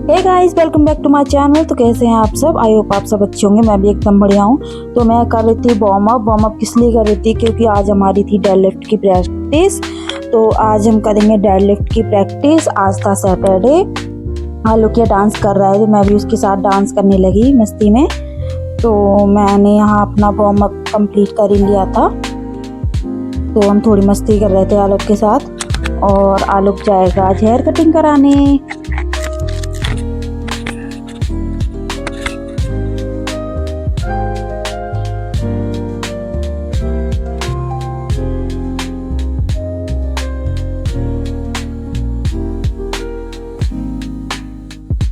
Hey guys, welcome back to my channel. तो कैसे हैं आप सब? आई होप आप सब अच्छे होंगे। मैं भी एकदम बढ़िया हूँ। तो मैं कर रही थी वार्म अप किस लिए कर रही थी? क्योंकि आज हमारी थी डेड लिफ्ट की प्रैक्टिस। तो आज हम करेंगे डेड लिफ्ट की प्रैक्टिस। आज था सैटरडे। आलोकिया डांस कर रहा है तो मैं भी उसके साथ डांस करने लगी मस्ती में। तो मैंने यहाँ अपना वार्म अप कंप्लीट कर ही लिया था। तो हम थोड़ी मस्ती कर रहे थे आलोक के साथ। और आलोक जाएगा आज हेयर कटिंग कराने।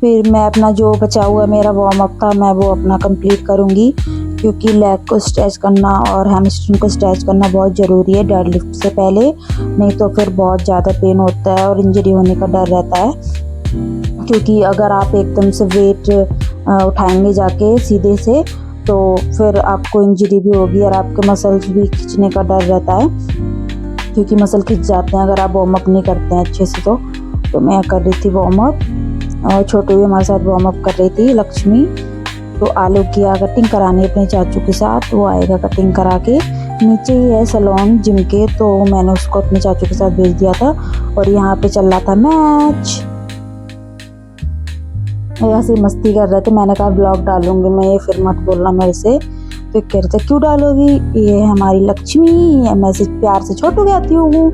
फिर मैं अपना जो बचा हुआ मेरा वार्म अप था मैं वो अपना कंप्लीट करूँगी, क्योंकि लेग को स्ट्रेच करना और हैमस्ट्रिंग को स्ट्रेच करना बहुत ज़रूरी है डेड लिफ्ट से पहले। नहीं तो फिर बहुत ज़्यादा पेन होता है और इंजरी होने का डर रहता है। क्योंकि अगर आप एकदम से वेट उठाएंगे जाके सीधे से तो फिर आपको इंजरी भी होगी और आपके मसल्स भी खींचने का डर रहता है, क्योंकि मसल खिंच जाते हैं अगर आप वार्म अप नहीं करते हैं अच्छे से। तो मैं कर रही थी वार्म अप और छोटू भी हमारे साथ वार्म अप कर रही थी, लक्ष्मी। तो आलोकिया कटिंग कराने अपने चाचू के साथ, वो आएगा कटिंग करा के। नीचे ही है सैलून जिम के, तो मैंने उसको अपने चाचू के साथ भेज दिया था। और यहाँ पे चल रहा था मैच। ऐसे मस्ती कर रहे थे। मैंने कहा ब्लॉग डालूंगी मैं, ये फिर मत बोलना मेरे से। तो कह रहे थे क्यों डालोगी, ये हमारी लक्ष्मी, मैं से प्यार से छोटू कहती हूँ।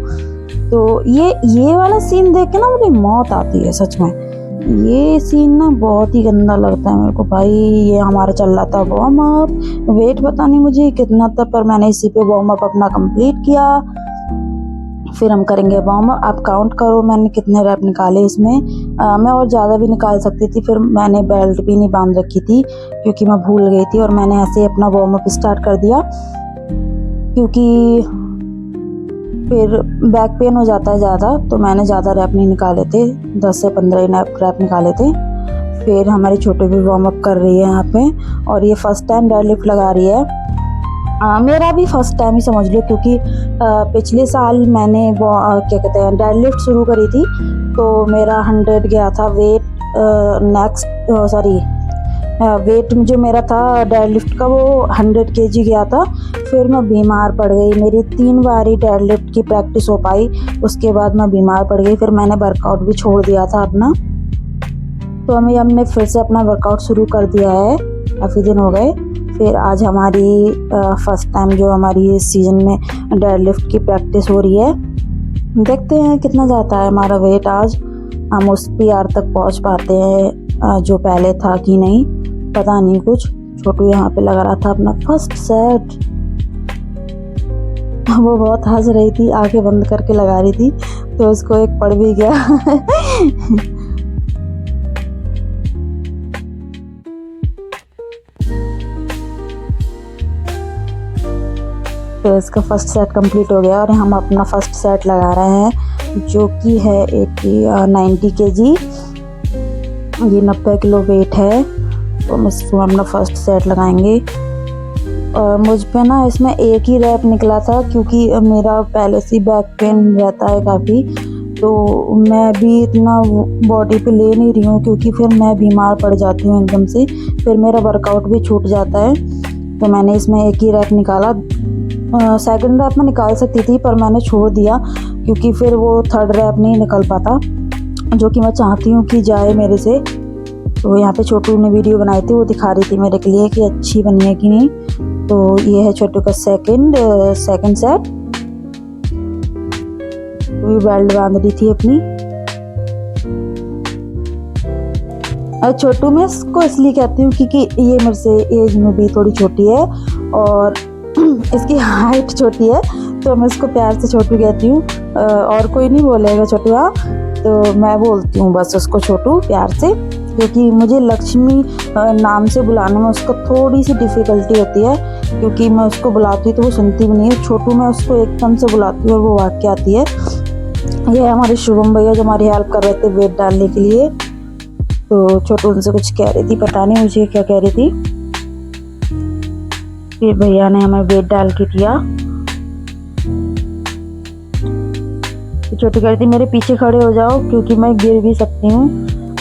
तो ये वाला सीन देख के ना मुझे मौत आती है सच में। ये सीन ना बहुत ही गंदा लगता है मेरे को भाई। ये हमारा चल रहा था वार्म अप। वेट पता नहीं मुझे कितना था, पर मैंने इसी पे वार्म अप अपना कंप्लीट किया। फिर हम करेंगे वार्म अप। आप काउंट करो मैंने कितने रैप निकाले इसमें। मैं और ज़्यादा भी निकाल सकती थी, फिर मैंने बेल्ट भी नहीं बांध रखी थी क्योंकि मैं भूल गई थी। और मैंने ऐसे ही अपना वार्म अप स्टार्ट कर दिया, क्योंकि फिर बैक पेन हो जाता है ज़्यादा। तो मैंने ज़्यादा रैप नहीं निकाले थे, 10 से 15 रैप निकाले थे। फिर हमारी छोटी भी वार्म अप कर रही है यहाँ पे। और ये फर्स्ट टाइम डेड लिफ्ट लगा रही है। मेरा भी फर्स्ट टाइम ही समझ लो, क्योंकि पिछले साल मैंने वो क्या कहते हैं डेड लिफ्ट शुरू करी थी। तो मेरा 100 गया था वेट। वेट जो मेरा था डेड लिफ्ट का वो 100 kg गया था। फिर मैं बीमार पड़ गई। मेरी 3 बार ही डेड लिफ्ट की प्रैक्टिस हो पाई, उसके बाद मैं बीमार पड़ गई। फिर मैंने वर्कआउट भी छोड़ दिया था अपना। तो हमने फिर से अपना वर्कआउट शुरू कर दिया है, काफ़ी दिन हो गए। फिर आज हमारी फर्स्ट टाइम जो हमारी इस सीज़न में डेड लिफ्ट की प्रैक्टिस हो रही है। देखते हैं कितना जाता है हमारा वेट। आज हम उस PR तक पहुंच पाते हैं जो पहले था कि नहीं, पता नहीं कुछ। छोटू यहाँ पे लगा रहा था अपना फर्स्ट सेट। वो बहुत हंस रही थी, आंखें बंद करके लगा रही थी, तो उसको एक पड़ भी गया। तो इसका फर्स्ट सेट कंप्लीट हो गया और हम अपना फर्स्ट सेट लगा रहे हैं, जो कि है 90 kg। ये 90 किलो वेट है। तो हम इसको अपना फर्स्ट सेट लगाएंगे। और मुझ पे ना इसमें एक ही रैप निकला था, क्योंकि मेरा पहले से बैक पेन रहता है काफ़ी। तो मैं भी इतना बॉडी पे ले नहीं रही हूँ, क्योंकि फिर मैं बीमार पड़ जाती हूँ एकदम से। फिर मेरा वर्कआउट भी छूट जाता है। तो मैंने इसमें एक ही रैप निकाला। सेकंड रैप में निकाल सकती थी, पर मैंने छोड़ दिया, क्योंकि फिर वो थर्ड रैप नहीं निकल पाता, जो कि मैं चाहती हूँ कि जाए मेरे से। तो यहाँ पे छोटू ने वीडियो बनाई थी, वो दिखा रही थी मेरे के लिए कि अच्छी बनी है कि नहीं। तो ये है छोटू का सेकंड सेट। वो बेल्ट बांध रही थी अपनी। छोटू मैं इसको इसलिए कहती हूँ क्योंकि ये मेरे से एज में भी थोड़ी छोटी है और इसकी हाइट छोटी है, तो मैं इसको प्यार से छोटू कहती हूँ। और कोई नहीं बोलेगा छोटू, हाँ, तो मैं बोलती हूँ बस उसको छोटू प्यार से, क्योंकि मुझे लक्ष्मी नाम से बुलाने में उसको थोड़ी सी डिफ़िकल्टी होती है, क्योंकि मैं उसको बुलाती हूँ तो वो सुनती भी नहीं है। छोटू मैं उसको एकदम से बुलाती हूँ और वो वाक्य आती है। ये हमारे शुभम भैया जो हमारी हेल्प कर रहे थे वेट डालने के लिए। तो छोटू उनसे कुछ कह रही थी, पता नहीं मुझे क्या कह रही थी। फिर भैया ने हमें वेट डाल के दिया। तो छोटू कह रही थी मेरे पीछे खड़े हो जाओ, क्योंकि मैं गिर भी सकती हूँ।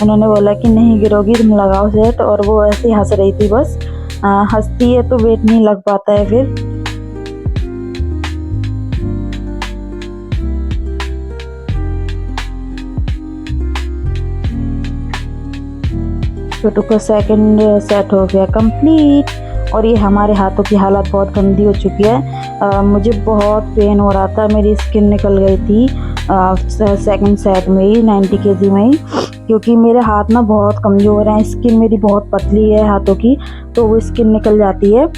उन्होंने बोला कि नहीं गिरोगी, तुम लगाओ सेट, और वो ऐसे ही हंस रही थी बस। हंसती है तो वेट नहीं लग पाता है फिर। छोटू का सेकंड सेट हो गया कंप्लीट। और ये हमारे हाथों की हालत बहुत गंदी हो चुकी है। मुझे बहुत पेन हो रहा था, मेरी स्किन निकल गई थी सेकंड सेट में ही 90 kg में ही, क्योंकि मेरे हाथ ना बहुत कमज़ोर हैं, स्किन मेरी बहुत पतली है हाथों की, तो वो स्किन निकल जाती है।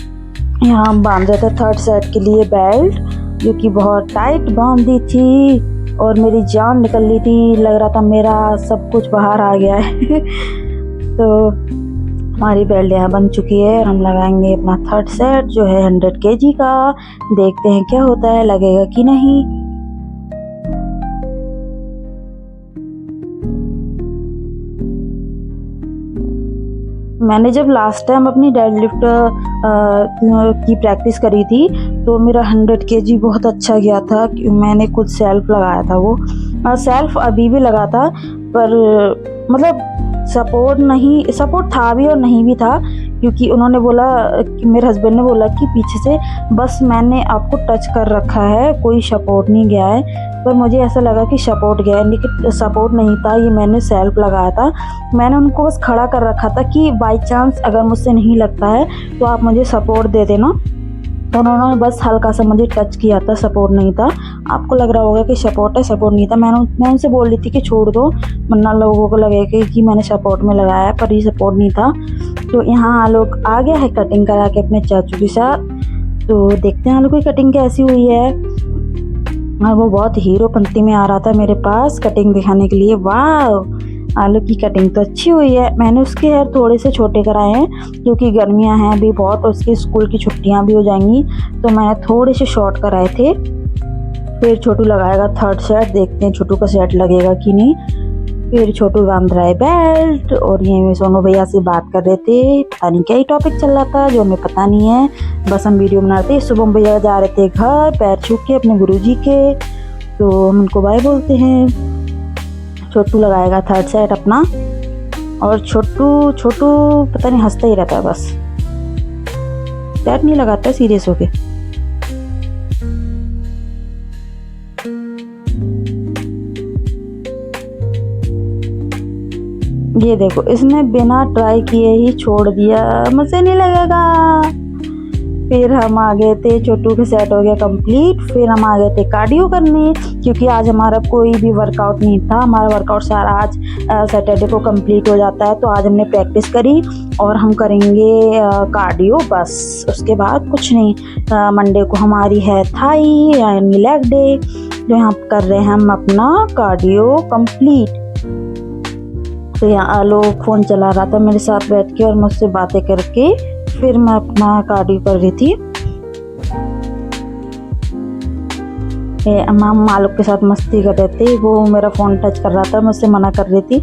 यहाँ हम बांध रहे थे थर्ड सेट के लिए बेल्ट, जो कि बहुत टाइट बांधी थी और मेरी जान निकल रही थी, लग रहा था मेरा सब कुछ बाहर आ गया है। तो हमारी बेल्ट यहाँ बन चुकी है और हम लगाएंगे अपना थर्ड सेट जो है 100 kg का। देखते हैं क्या होता है, लगेगा कि नहीं। मैंने जब लास्ट टाइम अपनी डेडलिफ्ट की प्रैक्टिस करी थी तो मेरा 100 kg बहुत अच्छा गया था। मैंने खुद सेल्फ लगाया था, वो सेल्फ अभी भी लगा था, पर मतलब सपोर्ट था भी और नहीं भी था, क्योंकि उन्होंने बोला कि मेरे हस्बैंड ने बोला कि पीछे से बस मैंने आपको टच कर रखा है, कोई सपोर्ट नहीं गया है। पर मुझे ऐसा लगा कि सपोर्ट गया है, लेकिन सपोर्ट नहीं था, ये मैंने सेल्फ लगाया था। मैंने उनको बस खड़ा कर रखा था कि बाई चांस अगर मुझसे नहीं लगता है तो आप मुझे सपोर्ट दे देना। तो उन्होंने बस हल्का सा मुझे टच किया था, सपोर्ट नहीं था। आपको लग रहा होगा कि सपोर्ट है, सपोर्ट नहीं था। मैं उनसे बोल रही थी कि छोड़ दो, वरना लोगों को लगेगा कि मैंने सपोर्ट में लगाया है, पर ये सपोर्ट नहीं था। तो यहाँ आलोक आ गया है कटिंग करा के अपने चाचू के साथ। तो देखते हैं आलोक की कटिंग कैसी हुई है। और वो बहुत हीरोपंती में आ रहा था मेरे पास कटिंग दिखाने के लिए। वाह, आलू की कटिंग तो अच्छी हुई है। मैंने उसके हेयर थोड़े से छोटे कराए हैं, क्योंकि गर्मियां हैं अभी बहुत और उसकी स्कूल की छुट्टियां भी हो जाएंगी, तो मैंने थोड़े से शॉर्ट कराए थे। फिर छोटू लगाएगा थर्ड सेट, देखते हैं छोटू का सेट लगेगा कि नहीं। फिर छोटू बांध रहा है बेल्ट, और ये सोनू भैया से बात कर रहे थे, पता नहीं क्या ही टॉपिक चल रहा था जो हमें पता नहीं है, बस हम वीडियो बना रहे थे। शुभम भैया जा रहे थे घर पैर छू के अपने गुरुजी के, तो हम उनको बाय बोलते हैं। छोटू लगाएगा थर्ड सेट अपना, और छोटू पता नहीं हंसता ही रहता है बस, सेट नहीं लगाता सीरियस होके। ये देखो, इसने बिना ट्राई किए ही छोड़ दिया, मुझसे नहीं लगेगा। फिर हम आ गए थे, छोटू के सेट हो गया कंप्लीट। फिर हम आ गए थे कार्डियो करने, क्योंकि आज हमारा कोई भी वर्कआउट नहीं था। हमारा वर्कआउट सारा आज सैटरडे को कंप्लीट हो जाता है, तो आज हमने प्रैक्टिस करी और हम करेंगे कार्डियो बस, उसके बाद कुछ नहीं। मंडे को हमारी है थाई यानी लेग डे, जो यहाँ कर रहे हैं हम अपना कार्डियो कंप्लीट। तो यहाँ आलोक फ़ोन चला रहा था मेरे साथ बैठ के और मुझसे बातें करके, फिर मैं अपना कार्डियो कर रही थी। हम आलोक के साथ मस्ती कर रहे थे, वो मेरा फ़ोन टच कर रहा था, मुझसे मना कर रही थी।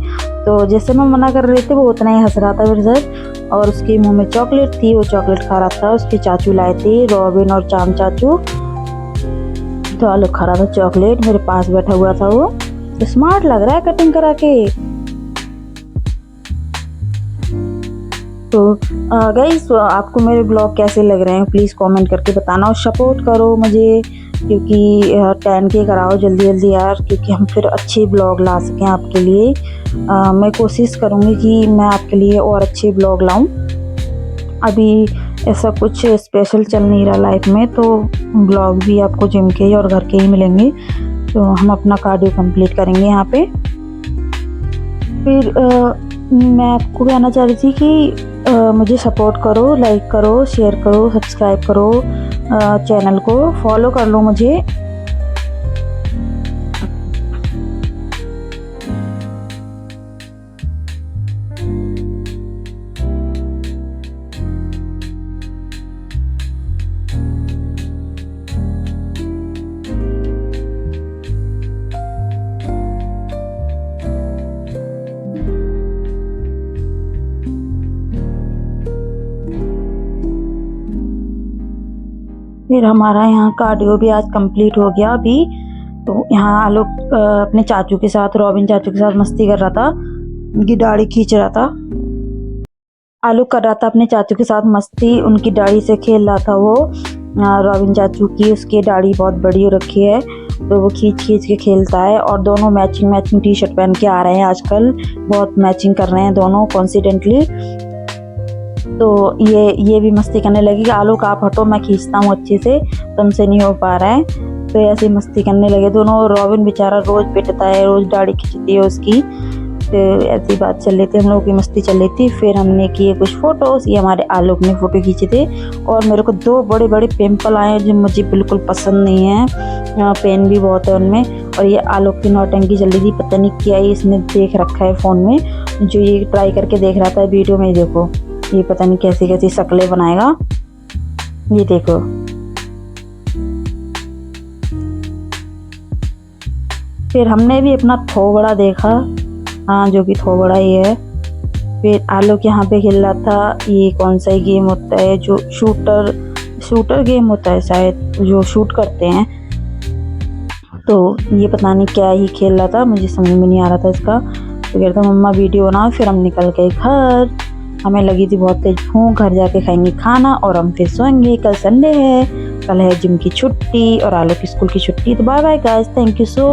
तो जैसे मैं मना कर रही थी वो उतना ही हंस रहा था मेरे साथ, और उसके मुंह में चॉकलेट थी, वो चॉकलेट खा रहा था। उसके चाचू लाए थे, रॉबिन और चांद चाचू। तो आलोक खा रहा था चॉकलेट, मेरे पास बैठा हुआ था। वो तो स्मार्ट लग रहा है कटिंग करा के। तो गाइस, आपको मेरे ब्लॉग कैसे लग रहे हैं प्लीज़ कमेंट करके बताना, और सपोर्ट करो मुझे, क्योंकि 10K कराओ जल्दी जल्दी यार, क्योंकि हम फिर अच्छे ब्लॉग ला सकें आपके लिए। मैं कोशिश करूँगी कि मैं आपके लिए और अच्छे ब्लॉग लाऊं। अभी ऐसा कुछ स्पेशल चल नहीं रहा लाइफ में, तो ब्लॉग भी आपको जिम के ही और घर के ही मिलेंगे। तो हम अपना कार्डियो कंप्लीट करेंगे यहाँ पे। फिर मैं आपको कहना चाह रही थी कि मुझे सपोर्ट करो, लाइक करो, शेयर करो, सब्सक्राइब करो, चैनल को फॉलो कर लो मुझे। फिर हमारा यहाँ कार्डियो भी आज कंप्लीट हो गया अभी। तो यहाँ आलोक अपने चाचू के साथ, रॉबिन चाचू के साथ मस्ती कर रहा था। उनकी दाढ़ी खींच रहा था। आलू कर रहा था अपने चाचू के साथ मस्ती, उनकी दाढ़ी से खेल रहा था वो। रॉबिन चाचू की उसकी दाढ़ी बहुत बड़ी हो रखी है, तो वो खींच खींच के खेलता है। और दोनों मैचिंग मैचिंग टी शर्ट पहन के आ रहे हैं आजकल, बहुत मैचिंग कर रहे हैं दोनों कॉन्सिडेंटली। तो ये भी मस्ती करने लगी, आलू का आप हटो, मैं खींचता हूँ अच्छे से, तुमसे नहीं हो पा रहा है। तो ऐसे मस्ती करने लगे दोनों। रॉबिन बेचारा रोज पिटता है, रोज दाढ़ी खींचती है उसकी। तो ऐसी बात चल रही थी, हम लोगों की मस्ती चल रही थी। फिर हमने किए कुछ फोटोज, ये हमारे आलोक ने फोटो खींचे थे। और मेरे को 2 बड़े बड़े पिंपल आए जो मुझे बिल्कुल पसंद नहीं है, पेन भी बहुत है उनमें। और ये आलोक की नौटंकी चल रही थी, पता नहीं क्या ही इसने देख रखा है फ़ोन में, जो ये ट्राई करके देख रहा था वीडियो में। देखो ये पता नहीं कैसी कैसी शक्लें बनाएगा, ये देखो। फिर हमने भी अपना थोबड़ा देखा, हाँ जो कि थोबड़ा ही है। फिर आलोक यहाँ पे खेल रहा था, ये कौन सा गेम होता है जो शूटर गेम होता है शायद, जो शूट करते हैं। तो ये पता नहीं क्या ही खेल रहा था, मुझे समझ में नहीं आ रहा था इसका। तो कह रहा था मम्मा वीडियो बनाओ। फिर हम निकल गए घर, हमें लगी थी बहुत तेज भूख, घर जाके खाएंगे खाना और हम फिर सोएंगे। कल संडे है, कल है जिम की छुट्टी और आलोक की स्कूल की छुट्टी। तो bye bye guys, thank you so